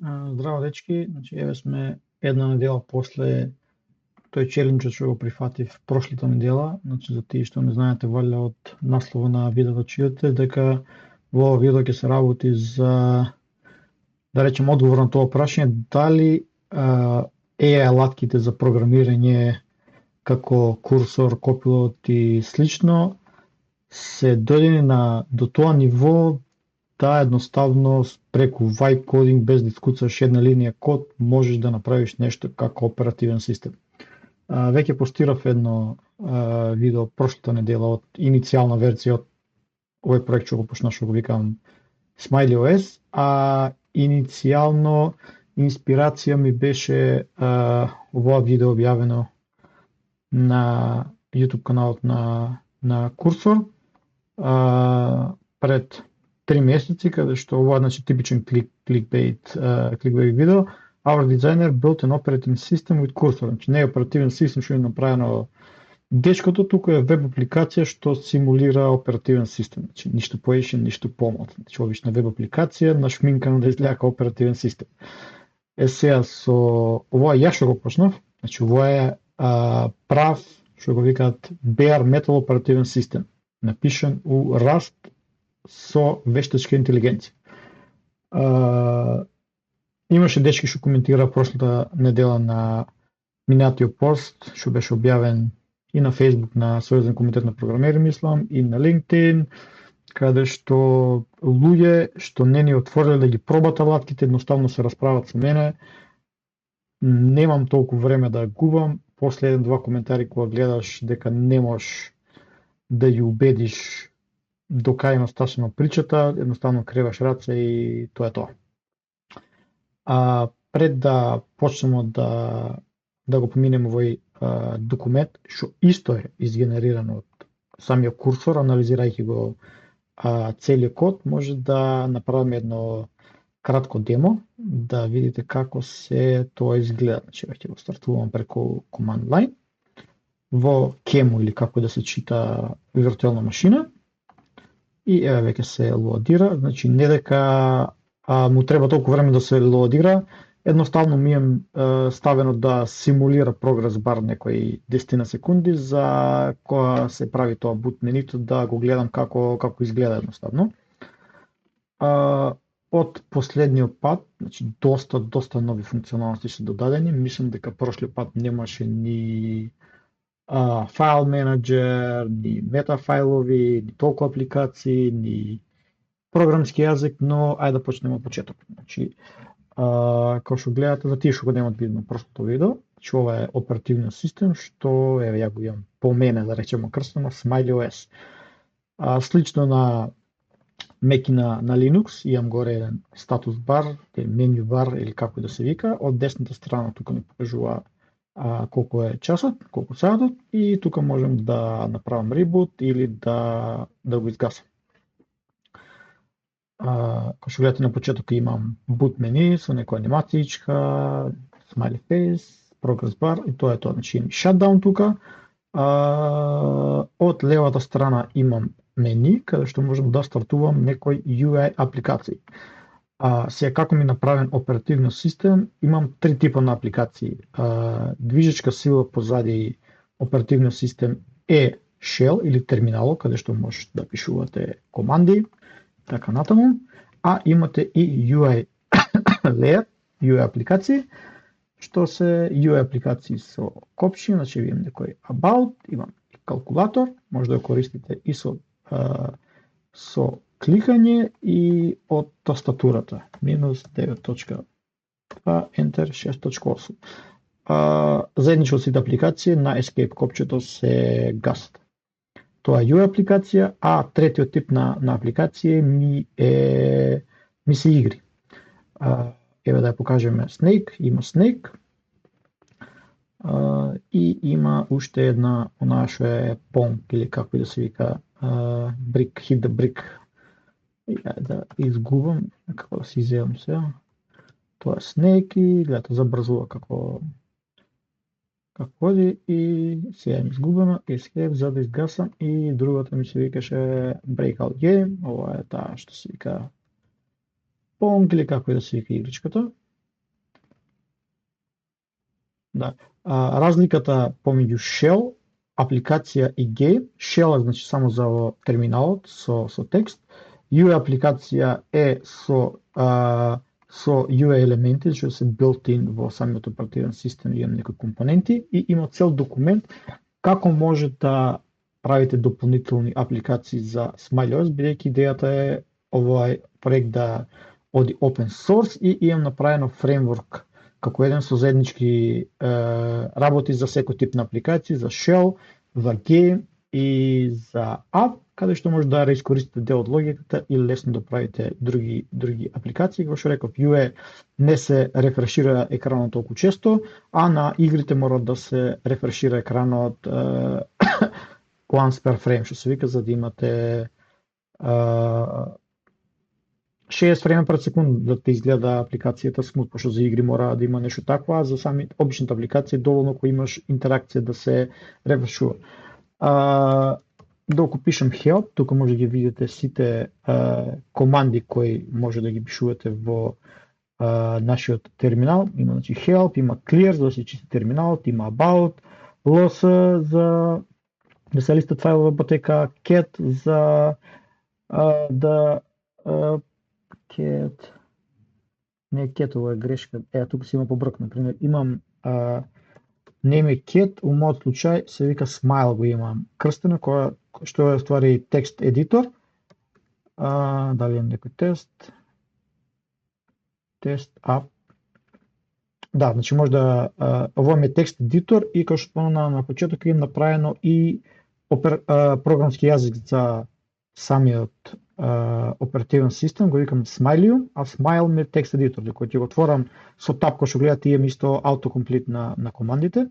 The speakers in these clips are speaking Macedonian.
Здраво дечки, значи еве сме една недела после тој челенџ што го прифатив прошлата недела, значи за тие што не знаете валја од наслова на видеото чуете дека во ова видео ќе се работи за да речем одговор на тоа прашање дали AI алатките за програмирање како курсор, копилот и слично се дојдени до тоа ниво да едноставно преку vibe coding без да искуцаш една линија код можеш да направиш нешто како оперативен систем. Веќе постирав едно видео прошлата недела од иницијална верзија од овој проект што го почнав, што го викам SmileyOS, а иницијално инспирација ми беше ова видео објавено на YouTube каналот на Курсор пред 3 месеци, каде што ова значи типичен кликбейт видео. Our designer built an operating system with Cursor. Значи не е оперативен систем што е направено дечкото, туку е веб апликација што симулира оперативен систем. Значи ништо поише, ништо помал. Значи обична веб апликација нашминкана да изгледа како оперативен систем. Сега со ова ја што го почнав, значи ова е прав што го викаат bare metal оперативен систем, напишан у Rust со вештачка интелигенција. Имаше дечки што коментира прошлата недела на Minatio Post, што беше објавен и на Facebook на Сојузен комитет на програмери, мислам, и на LinkedIn, каде што луѓе што не ни отвориле да ги пробат алатките, едноставно се расправат со мене. Немам толку време да губам. После 1-2 коментари кога гледаш дека не можеш да ја убедиш до кај има сташено причата, едноставно креваш раце и тоа е тоа. Пред да почнеме да го поминеме овој документ, што исто е изгенерирано од самиот курсор, анализирајќи го целиот код, може да направиме едно кратко демо, да видите како се тоа изгледа. Значи, ќе го стартувам преку command line во Kemu или како да се чита виртуелна машина. И еве веќе се лоадира, значи не дека му треба толку време да се лоадира, едноставно ми е ставено да симулира прогрес бар некои 10 секунди за кога се прави тоа boot менито да го гледам како изгледа едноставно. Од последниот пат, значи доста нови функционалности се додадени, мислам дека прошлиот пат немаше ни файл менеджер, ни метафайлови, ни толку апликации, ни програмски јазик, но ајде да почнеме од почеток. Значи, како што гледате, за тие што го немат видно прошлото видео, значи ова е оперативниот систем што еве ја го имам по мене, да речеме крстено, SmileyOS. Слично на Mac и на Linux, имам горе еден статус бар, меню бар или како да се вика, од десната страна тука ми покажува колку е часот, колку саатот и тука можем да направам reboot или да го изгасам. Како што гледате на почеток имам boot мени со некоја анимацијичка, smiley face, progress bar и тоа е тоа. Значи имам shutdown тука. Од левата страна имам мени каде што можам да стартувам некои UI апликации. Сега како ми направен оперативниот систем, имам 3 типа на апликации. Движечка сила позади оперативниот систем е shell или терминало, каде што можете да пишувате команди, така натаму, а имате и UI layer, UI апликации, што се UI апликации со копши, значи имам некој about, имам и калкулатор, може да го користите и со кликање и од тастатурата. -9.2, Enter 6.8. Заедничко сите апликации на Escape копчето се гасат. Тоа е UI апликација, а третиот тип на апликација ми се игри. Еве да ја покажеме Snake, има Snake и има уште една, онаа што е Pong или како да се вика, brick, hit the brick. Да изгубам, како да се изјавам сега. Тоа е Snake и гледате забрзува како води и сега ми изгубено escape за да изгасам и другата ми се викаше Breakout Game, ова е таа што се вика Pong или како да се вика игричката. Да. Разликата помеѓу shell, апликација и game, shell е значи само за терминалот со текст, UI апликација е со UI елементи, што се built-in во самиот оперативен систем, има некои компоненти и има цел документ како може да правите дополнителни апликации за SmileOS, бидејќи идејата е овој проект да оди open source и имам направено фреймворк како еден со заеднички работи за секој тип на апликации, за shell, за game и за app, каде што може да искористите дел од логиката и лесно да правите други апликации. Како што реков, UE не се рефрешира екранот толку често, а на игрите мора да се рефрешира екранот once per frame, што се вика, за да имате 60 фрейма per секунд да те изгледа апликацијата смут, пошто за игри мора да има нешто такво, а за сами обичните апликации доволно кога имаш интеракција да се рефрешува. Доколку пишам help, тука може да ги видите сите команди кои може да ги пишувате во нашиот терминал. Има значи help, има clear за да се чисти терминалот, има about, ls за да се листат фајлови во ботека, cat за да cat не cat, е грешка. Тука си има побрк, например, имам name cat, у мојот случај се вика smile, го имам крстено, што е ствари текст едитор. Дали имам некој тест app. Да, значи може да ово е текст едитор и како што спомнав на почеток имам направено и програмски јазик за самиот оперативен систем, го викам Smiley, а Smile ми е текст едитор, кој ќе го отворам со тап, кој што гледате имам исто автокомплит на командите,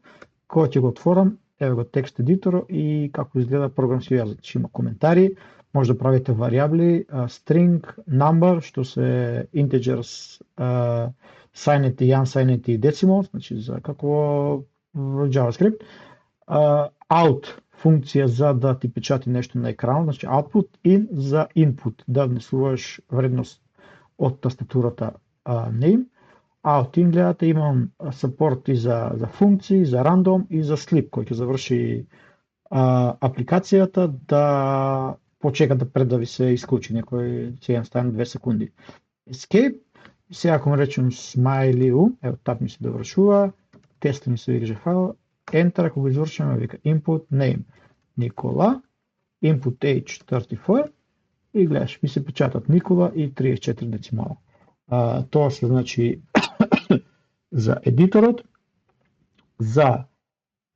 кој ќе го отворам, еве го текст едитор и како изгледа програмски јазик. Има коментари, може да правите варијабли, string, number, што се integers, signed и unsigned и decimal, значи за како во JavaScript, out функција за да ти печати нешто на екранот, значи output, in за input, да внесуваш вредност од тастатурата name, out in гледате имам support и за функции, за random и за sleep, кој ќе заврши апликацијата да почека да пред да ви се исклучи, некој ќе стане 2 секунди. Escape, сега ако му речем smiley, ево тап ми се довршува, тест ми се виkaže файл, enter, ако го извршиме, вика input name Никола, input age 34 и гледаш, ми се печатат Никола и 34 децимала. Тоа се значи за едиторот, за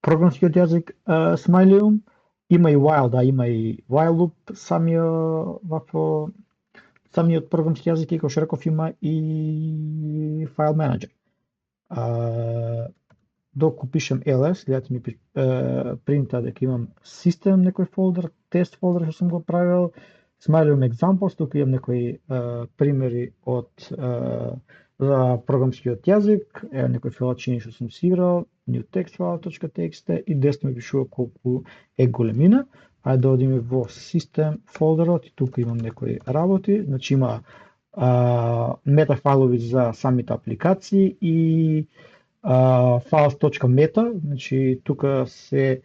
програмскиот јазик Smiley, има и while, да, има и while loop самиот програмски јазик и како што реков има и файл менеджер. Доколку пишем ls, гледате ми принта дека имам систем некој фолдер, тест фолдер што сум го правил, Smiley examples, тука имам некои примери од за програмскиот јазик, некои файлчиња што сум си играл, new text file.txt и десно ми пишува колку е големина. Ајде да одиме во систем фолдерот и тука имам некои работи, значи има метафайлови за самите апликации и files.meta, значи тука се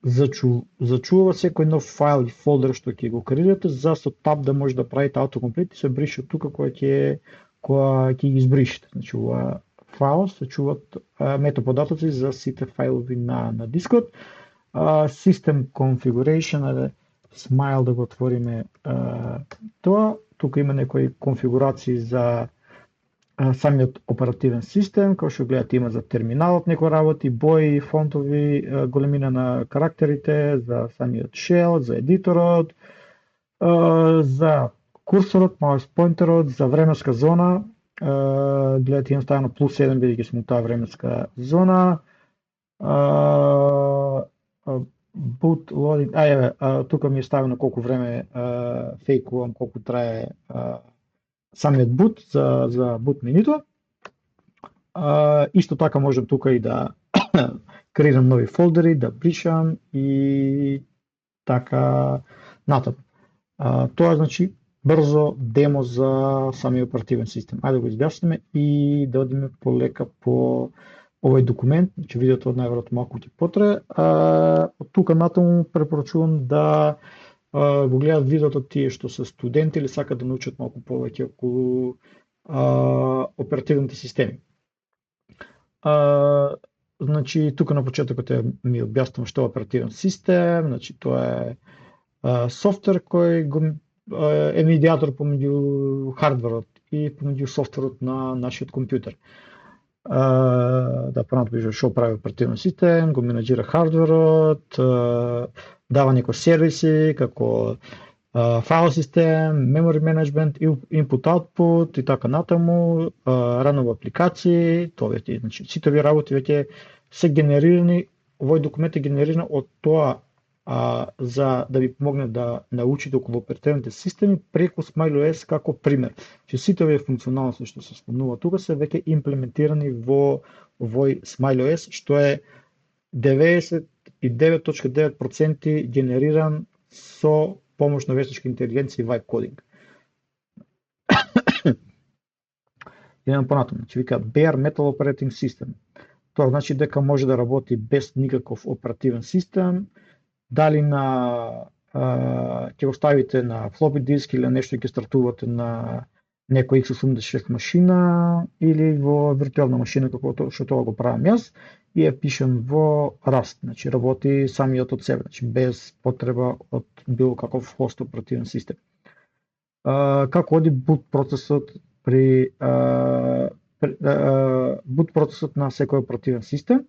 зачува секој нов файл и фолдер што ќе го креирате, за со таб да може да правите автокомплет и се брише тука која ќе ги избришете. Значи ова файл се чуваат метаподатоци за сите фајлови на дискот. System configuration, Smile да го отвориме тоа. Тука има некои конфигурации за самиот оперативен систем, кој што гледате има за терминалот некои работи, бои, фонтови, големина на карактерите, за самиот shell, за едиторот, за курсорот, mouse pointerот, за временска зона, гледате имам ставено +1 бидејќи сум таа временска зона, boot loading, тука ми е ставено колку време фейкувам, колку трае самиот boot за boot менуто. Исто така можам тука и да креирам нови фолдери, да бришам и така натаму. Тоа значи брзо демо за самиот оперативен систем. Ајде да го изјасниме и да одиме полека по овој документ, значи видеото најверојатно малку ќе потрае, од тука натаму препорачувам да го гледат видеото тие што се студенти или сакат да научат малку повеќе околу оперативните системи. Значи тука на почетокот ми објаснувам што е оперативен систем, значи тоа е софтвер кој е медиатор помеѓу хардверот и помеѓу софтверот на нашиот компјутер. Да понатаму што прави оперативен систем, го менаџира хардверот, дава некои сервиси како файл систем, memory management, input-output и така натаму, ранови апликации, тоа веќе, значи сите овие работи веќе се генерирани, овој документ е генериран од тоа за да ви помогне да научите околу оперативните системи преку SmileOS како пример. Че сите овие функционалности што се спомнува тука се веќе имплементирани во овој SmileOS, што е 99.9% генериран со помош на вештачка интелигенција и vibe coding. Идеме понатаму, значи вика Bare Metal Operating System. Тоа значи дека може да работи без никаков оперативен систем, дали ќе го ставите на floppy диск или нешто ќе стартувате на некој x86 машина или во виртуелна машина како што тоа го правам јас и ја пишам во Rust, значи работи самиот од себе, значи без потреба од било каков хост оперативен систем. Како оди boot процесот при boot процесот на секој оперативен систем?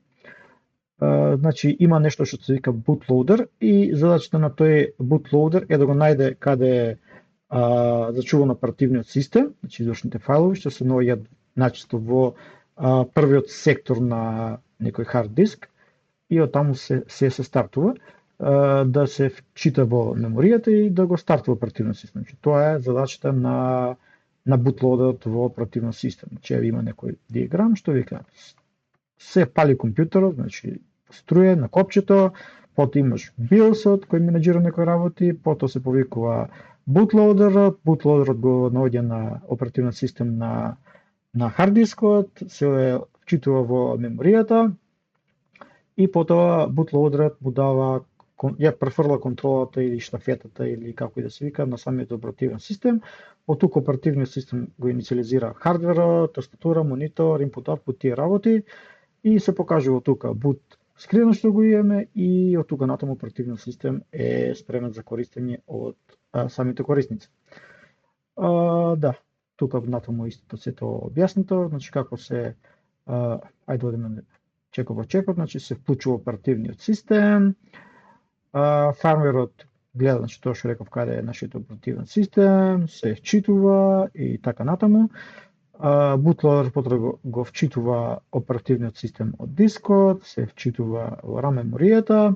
Значи има нешто што се вика bootloader и задачата на тој bootloader е да го најде каде зачуван оперативниот систем, значи извршните фајлови што се наоѓаат начесто во првиот сектор на некој хард диск и од таму се стартува да се вчита во меморијата и да го стартува оперативниот систем. Значи тоа е задачата на bootloaderот во оперативниот систем. Значи има некој диаграм што вика се пали компјутерот, значи струја на копчето, потоа имаш BIOS-от кој менаџира некои работи, потоа се повикува bootloaderот го наоѓа на оперативниот систем на хард дискот, се вчитува во меморијата и потоа bootloaderот му дава ја префрла контролата или штафетата или како и да се вика на самиот оперативен систем. Од тука оперативниот систем го инициализира хардверот, тастатура, монитор, input-output, тие работи и се покажува тука boot скринот што го имаме и од тука натаму оперативниот систем е спремен за користење од самите корисници. Да, тука натаму истото сето објаснето, значи како се ајде одиме чекор, значи се вклучува оперативниот систем, фармерот гледа, значи тоа што реков каде е нашиот оперативен систем, се вчитува и така натаму. Bootloader потреба го вчитува оперативниот систем од дискот, се вчитува во RAM меморијата.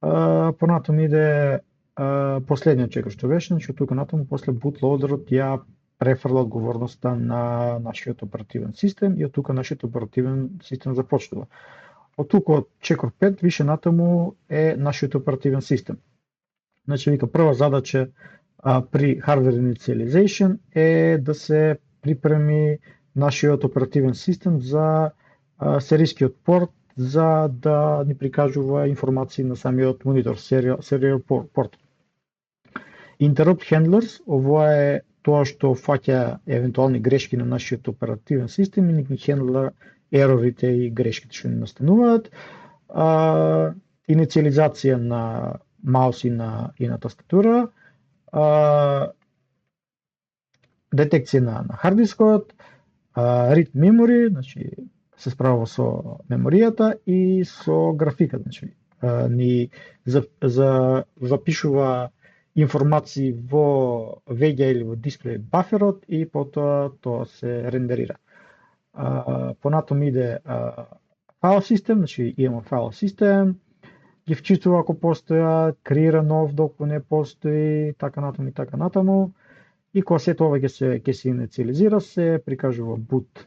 Понатаму иде последниот чекор што беше, значи тука натаму после bootloaderот ја префрла одговорноста на нашиот оперативен систем и од тука нашиот оперативен систем започнува. Од тука од чекор 5 више натаму е нашиот оперативен систем. Значи вика прва задача при hardware initialization е да се припреми нашиот оперативен систем за серискиот порт за да ни прикажува информации на самиот монитор, serial port. Interrupt handlers, ова е тоа што фаќа евентуални грешки на нашиот оперативен систем и ни хендла ерорите и грешките што ни настануваат. Инициализација на маус и на тастатура, детекција на хард дискот, read memory, значи се справува со меморијата и со графикот, значи ни запишува информации во веѓа или во дисплеј баферот и потоа тоа се рендерира. Понатаму иде файл систем, значи имаме файл систем, ги вчитува ако постоја, креира нов доколку не постои, така натаму и така натаму. И кога се тоа ќе се инициализира, се прикажува boot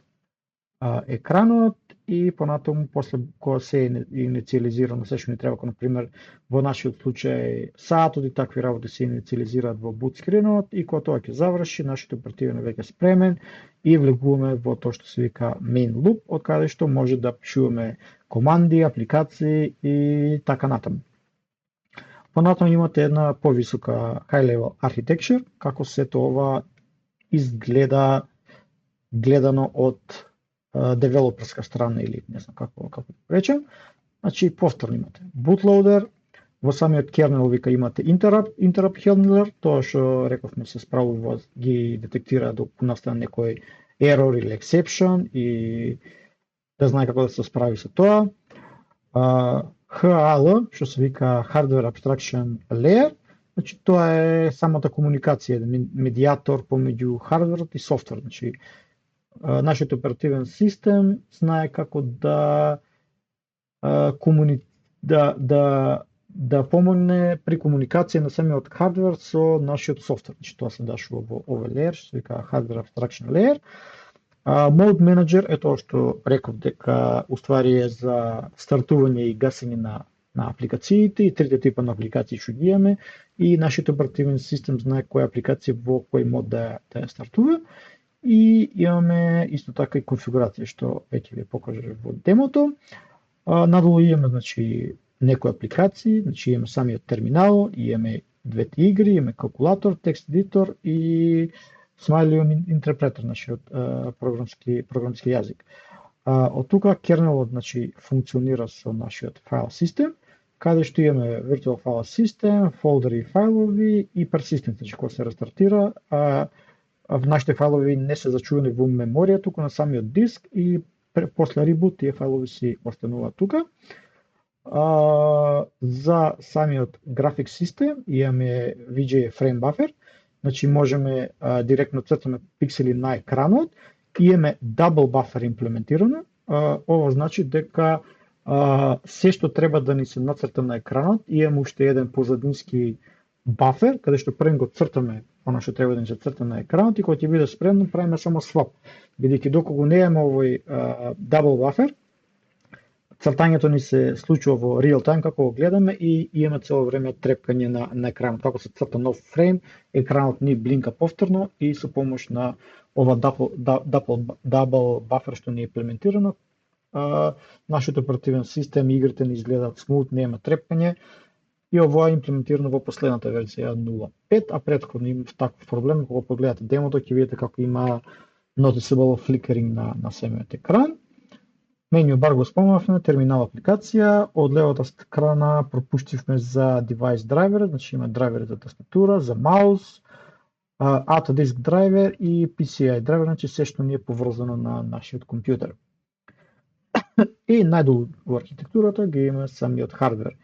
екранот и понатаму после кога се инициализира на се што ни треба, како например во нашиот случај саатот и такви работи се инициализираат во boot скринот и кога тоа ќе заврши, нашиот оперативен е веќе спремен и влегуваме во тоа што се вика main loop, од каде што може да пишуваме команди, апликации и така натаму. Понатаму имате една повисока high level architecture, како сето ова изгледа гледано од девелоперска страна или не знам како речем. Значи повторно имате bootloader, во самиот kernel вика имате interrupt handler, тоа што рековме се справува ги детектира доколку настане некој error или exception и да знае како да се справи со тоа. HAL, што се вика Hardware Abstraction Layer, значи тоа е самата комуникација, медиатор помеѓу хардверот и софтвер. Значи нашиот оперативен систем знае како да помогне при комуникација на самиот хардвер со нашиот софтвер. Значи тоа се дашува во овој layer, што се вика Hardware Abstraction Layer. Mode Manager е тоа што реков дека уствари е за стартување и гасење на апликациите и трите типа на апликации што ги имаме и нашиот оперативен систем знае која апликација во кој мод да ја стартува. И имаме исто така и конфигурација што веќе ви покажав во демото. Надолу имаме значи некои апликации, значи имаме самиот терминал, имаме двете игри, имаме калкулатор, текст едитор и Smiley интерпретер, нашиот програмски јазик. Од тука кернелот значи функционира со нашиот файл систем, каде што имаме virtual file system, фолдери и фајлови и persistent, значи кога се рестартира, нашите фајлови не се зачувани во меморија, туку на самиот диск и после ребут тие фајлови си остануваат тука. За самиот график систем имаме VGA frame buffer, значи можеме директно цртаме пиксели на екранот и имаме double buffer имплементирано. Ова значи дека се што треба да ни се нацрта на екранот, имаме уште еден позадински бафер, каде што првен го цртаме она што треба да ни се црта на екранот и кога ќе биде спремно правиме само swap. Бидејќи доколку не имаме овој double buffer, цртањето ни се случува во real time како го гледаме и имаме цело време трепкање на екранот. Како се црта нов фрейм, екранот ни блинка повторно и со помош на ова double buffer што ни е имплементирано, нашиот оперативен систем и игрите ни изгледаат смут, нема трепкање. И ова е имплементирано во последната верзија 0.5, а претходно имав таков проблем, кога погледате демото ќе видите како има noticeable flickering на самиот екран. Меню бар го спомнавме, терминал апликација, од левата страна пропуштивме за device драйвер, значи има драйвер за тастатура, за маус, ATA disk драйвер и PCI драйвер, значи се што ни е поврзано на нашиот компјутер. И најдолу во архитектурата ги има самиот хардвер.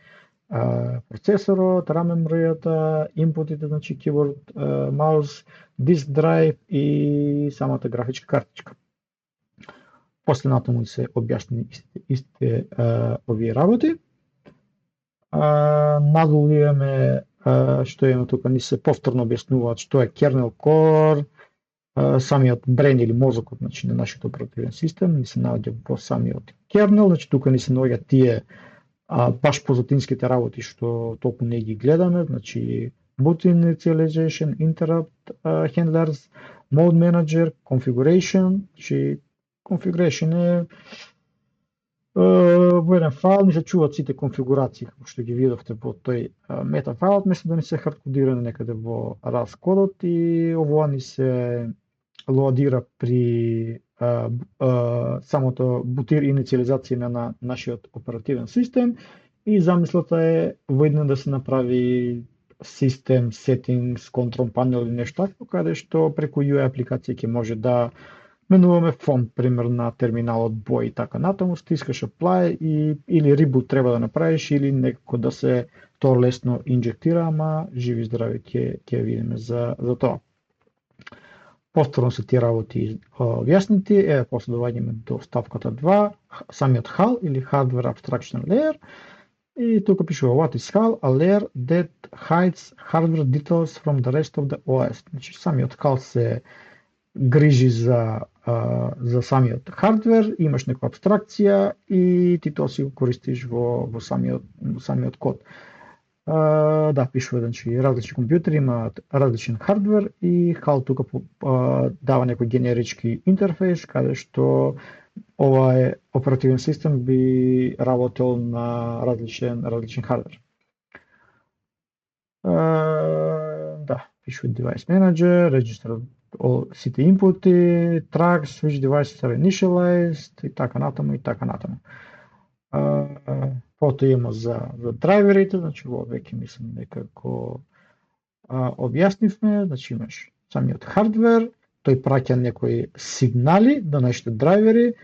Процесорот, RAM меморијата, инпутите, значи keyboard, маус, диск драйв и самата графичка картичка. После натаму се објаснени истите овие работи. Надолу имаме што имаме тука, ни се повторно објаснуваат што е kernel core, самиот брен или мозокот, значи на нашиот оперативен систем, ни се наоѓа во самиот kernel, значи тука ни се наоѓаат тие баш позатинските работи што толку не ги гледаме, значи boot initialization, interrupt handlers, mode manager, configuration, значи configuration е во еден файл ни се чуваат сите конфигурации како што ги видовте во тој мета фајлот, место да ни се хардкодирано некаде во RAS кодот и ова ни се лоадира при самото бутир инициализација на нашиот оперативен систем и замислата е воедно да се направи систем settings, control panel или нешто такво, каде што преку UI апликација ќе може да менуваме фонт, пример на терминалот, бој и така натаму, стискаш apply или reboot треба да направиш или некако да се тоа лесно инжектира, ама живи здрави ќе видиме за тоа. Повторно се тие работи објаснети, после доаѓаме до ставката 2, самиот HAL или Hardware Abstraction Layer, и тука пишува what is HAL, a layer that hides hardware details from the rest of the OS. Значи самиот HAL се грижи за за самиот хардвер, имаш некоја абстракција и ти тоа си го користиш во самиот код. Да, пишува, значи различни компјутери имаат различен хардвер и HAL тука дава некој генерички интерфејс каде што ова оперативен систем би работел на различен хардвер. Да, пишува Device Manager, Register сите инпути, Track, Switch Devices are initialized и така натаму. Потоа има за драйверите, значи во веќе мислам некако објаснивме, значи имаш самиот хардвер, тој праќа некои сигнали до нашите драйвери,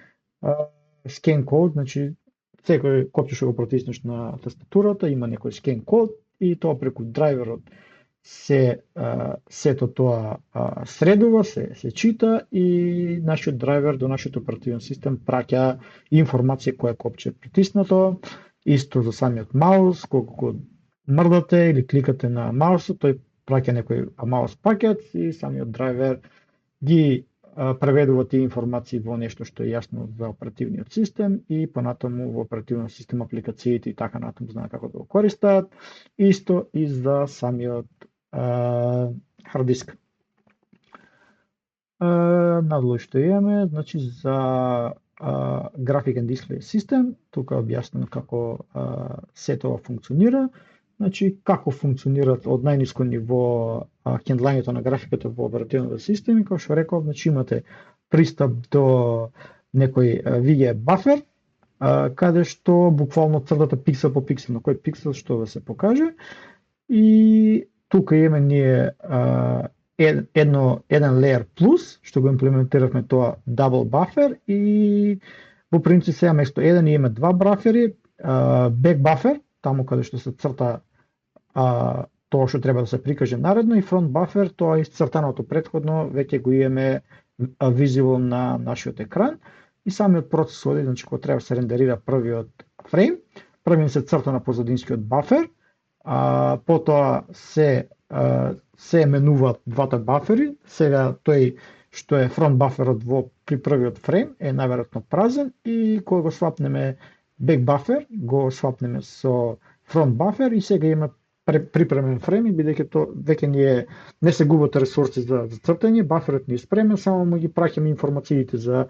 scan код, значи секој копче што го протиснеш на тастатурата има некој scan код и тоа преку драйверот сето тоа средува, се чита и нашиот драйвер до нашиот оперативен систем праќа информација која копче е притиснато. Исто за самиот маус, колку мрдате или кликате на маусот, тој праќа некој маус пакет и самиот драйвер ги преведува тие информации во нешто што е јасно за оперативниот систем и понатаму во оперативниот систем апликациите и така натаму знаат како да го користат. Исто и за самиот хард диск. Надолу што имаме, значи за Graphic and Display System, тука е објаснено како се тоа функционира, значи како функционираат од најниско ниво хендлањето на графиката во оперативната система, како што реков, значи имате пристап до некој VGA бафер, каде што буквално цртате пиксел по пиксел на кој пиксел што да се покаже и тука имаме ние еден layer plus, што го имплементиравме тоа double buffer и во принцип сега место еден имаме два бафери, back buffer, таму каде што се црта тоа што треба да се прикаже наредно и front buffer, тоа е исцртаното претходно, веќе го имаме visible на нашиот екран и самиот процес оди, значи кога треба се рендерира првиот фрейм, првиот се црта на позадинскиот бафер, потоа се менуваат двата бафери, сега тој што е фронт баферот при првиот фрейм е најверојатно празен и кога го свапнеме back buffer, го свапнеме со фронт бафер и сега има припремен фрейм и бидејќи тоа веќе не се губат ресурси за цртање, баферот ни е спремен, само му ги праќаме информациите за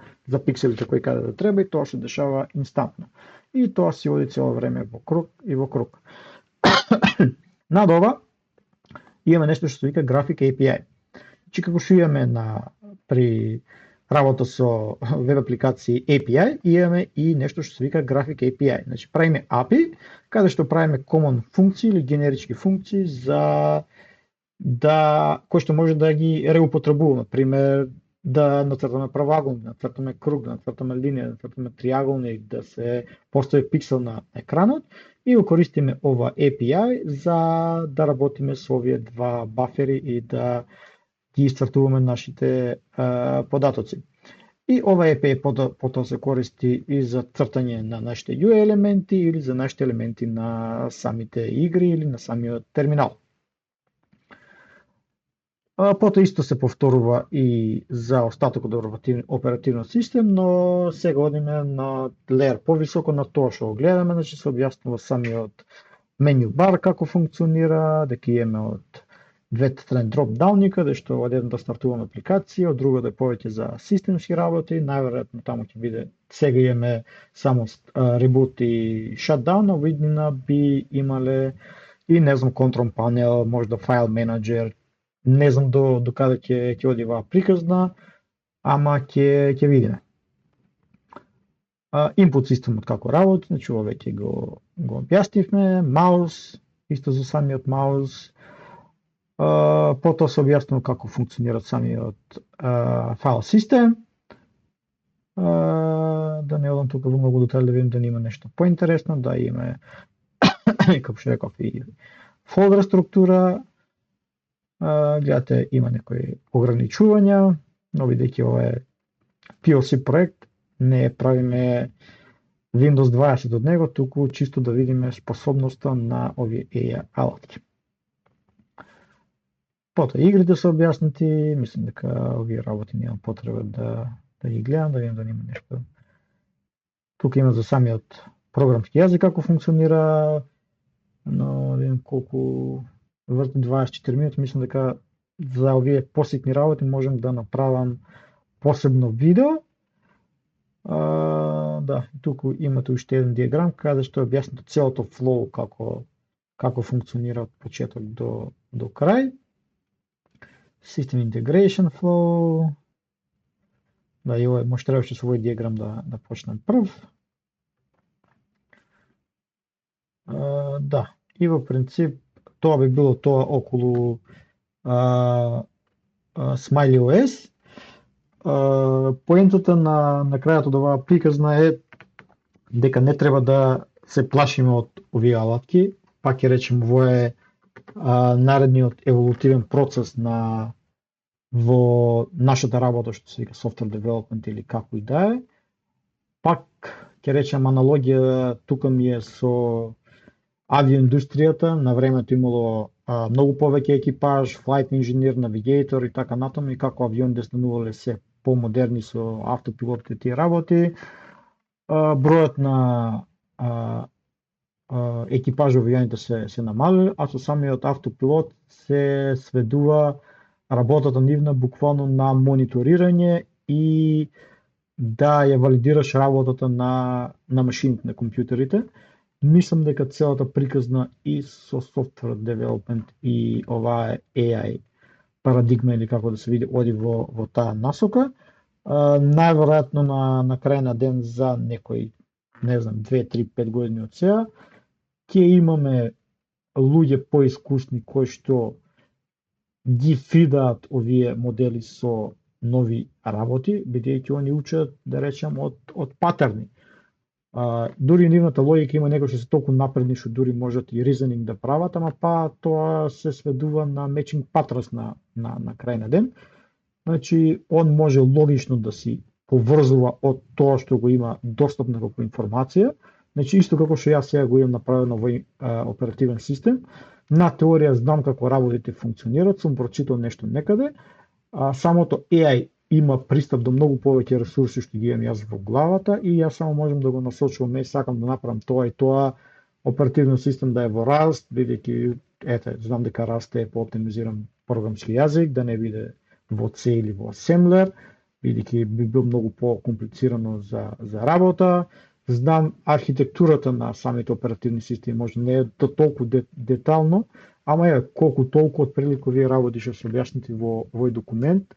пикселите кои каде да треба и тоа се дешава инстантно. И тоа си оди цело време во круг. Над ова имаме нешто што се вика Graphic API. Значи како што имаме при работа со веб апликации API, имаме и нешто што се вика Graphic API. Значи правиме API, каде што правиме common функции или генерички функции за кои што може да ги реупотребуваме. Например, да нацртаме правоаголник, да нацртаме круг, да нацртаме линија, да нацртаме триаголник, да се постави пиксел на екранот и го користиме ова API за да работиме со овие два бафери и да ги исцртуваме нашите податоци. И ова API потоа се користи и за цртање на нашите UI елементи или за нашите елементи на самите игри или на самиот терминал. Потоа исто се повторува и за остатокот од оперативниот систем, но сега одиме на леер повисоко на тоа што го гледаме, значи се објаснува самиот меню бар како функционира, дека имаме од двете страни дроп-дауни, каде што од една да стартуваме апликација, од друга да е повеќе за системски работи, најверојатно таму ќе биде, сега имаме само reboot и shutdown, а во иднина би имале и не знам control panel, можда file manager, не знам до каде ќе оди оваа приказна, ама ќе видиме. Input системот како работи, значи ова веќе го објаснивме, маус, исто за самиот маус, потоа се објаснува како функционира самиот файл систем. Да не одам тука во многу детали да видим да нема нешто поинтересно, да има како што реков и фолдер структура. Гледате, има некои ограничувања, но бидејќи ова е PLC проект, не правиме Windows 20 од него, туку чисто да видиме способноста на овие AI алатки. Потоа игрите се објаснати, мислам дека овие работи нема потреба да ги гледам, да видам дали има нешто. Тука има за самиот програмски јазик како функционира, но да видим колку врти 24 минути, мислам дека за овие поситни работи можам да направам посебно видео. Да, туку имате уште еден диаграм каде што е објаснето целото флоу како функционира од почеток до крај. System Integration Flow. Да, и ова може требаше со овој диаграм да почнем прв. Да, и во принцип тоа би било тоа околу SmileyOS. Поентата на крајот од оваа приказна е дека не треба да се плашиме од овие алатки, пак ќе речем во е наредниот еволутивен процес во нашата работа што се вика software development или како и да е. Пак ќе речем аналогија тука ми е со авиоиндустријата, на времето имало многу повеќе екипаж, flight engineer, navigator и така натаму, и како авионите станувале се помодерни со автопилот и тие работи, бројот на екипажи авионите се намалил, а со самиот автопилот се сведува работата нивна буквално на мониторирање и да ја валидираш работата на машините, на компјутерите. Мислам дека целата приказна и со software development и оваа AI парадигма или како да се види оди во таа насока. Најверојатно на крај на ден за некои, не знам, 2, 3, 5 години од сега, ќе имаме луѓе поискусни кои што ги фидаат овие модели со нови работи, бидејќи они учат, да речем, од патерни. Дури нивната логика има некои што се толку напредни што дури можат и reasoning да прават, ама тоа се сведува на matching patterns на крај на ден. Значи, он може логично да си поврзува од тоа што го има достапна како информација. Значи, исто како што јас сега го имам направено овој оперативен систем, на теорија знам како работите функционираат, сум прочитал нешто некаде, самото AI има пристап до многу повеќе ресурси што ги имам јас во главата и јас само можам да го насочувам, сакам да направам тоа и тоа, оперативен систем да е во Rust, бидејќи знам дека Rust е пооптимизиран програмски јазик, да не биде во C или во Assembler, бидејќи би бил многу по-комплицирано за работа. Знам архитектурата на самите оперативни системи, може не е толку детално, ама е колку толку отприлика овие работи што се објаснети во овој документ.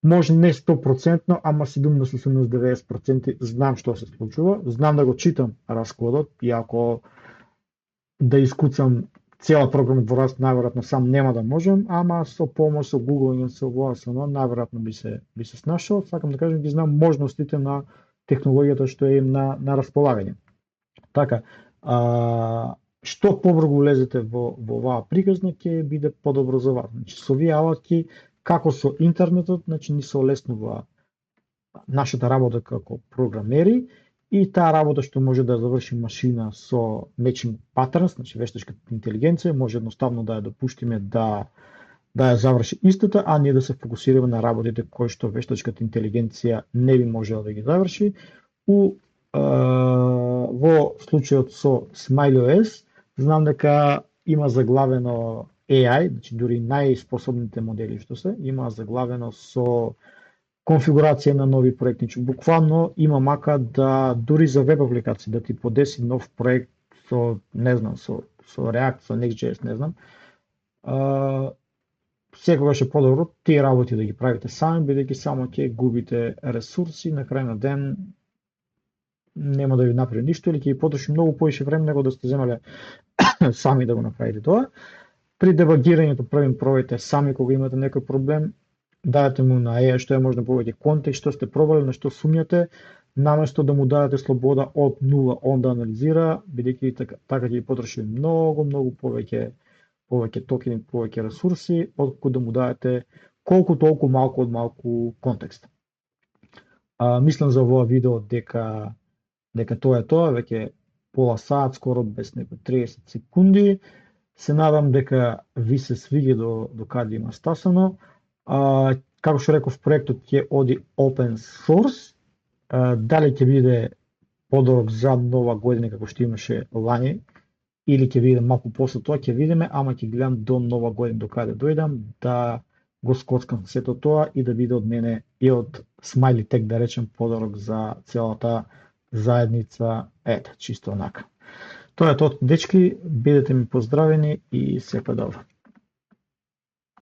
Може не 100%, ама 70-90% знам што се случува, знам да го читам раскодот, и ако да искуцам цела програма во Rust, најверојатно сам нема да можам, ама со помош со Google и со OSM, најверојатно би се снашал. Сакам да кажам, ги знам можностите на технологијата што е на располагање. Така, што побрзо влезете во оваа приказна, ќе биде подобро за вас. Значи, со овие алатки, како со интернетот, значи ни се олеснува нашата работа како програмери и таа работа што може да заврши машина со matching patterns, значи вештачката интелигенција, може едноставно да ја допуштиме да ја заврши истата, а ние да се фокусираме на работите кои што вештачката интелигенција не би можела да ги заврши. Во случајот со SmileyOS, знам дека има заглавено AI, значи дури најспособните модели што се, има заглавено со конфигурација на нови проекти. Значи, буквално има мака да дури за веб апликација да ти подеси нов проект со, не знам, со React, со Next.js, не знам. Секогаш е подобро тие работи да ги правите сами, бидејќи само ќе губите ресурси, на крај на ден нема да ви направи ништо или ќе ви потроши многу повеќе време него да сте земале сами да го направите тоа. При дебагирањето првим пробајте сами кога имате некој проблем, дадете му на AI што е можно повеќе контекст, што сте пробали, на што сумњате, наместо да му дадете слобода од нула он да анализира, бидејќи така ќе ви потроши многу повеќе токени, повеќе ресурси, отколку да му дадете колку толку малку од малку контекст. Мислам за овој видео дека тоа е тоа, веќе пола саат, скоро без некои 30 секунди. Се надам дека ви се свиѓа до каде има стасано. Како што реков, проектот ќе оди open source, дали ќе биде подорок за нова година како што имаше лани, или ќе биде малку после тоа, ќе видиме, ама ќе гледам до нова година до каде дојдам, да го скоцкам сето тоа и да биде од мене и од Smiley Tech, да речем, подарок за целата заедница, чисто онака. Тоа е тоа, дечки, бидете ми поздравени и сепа добро.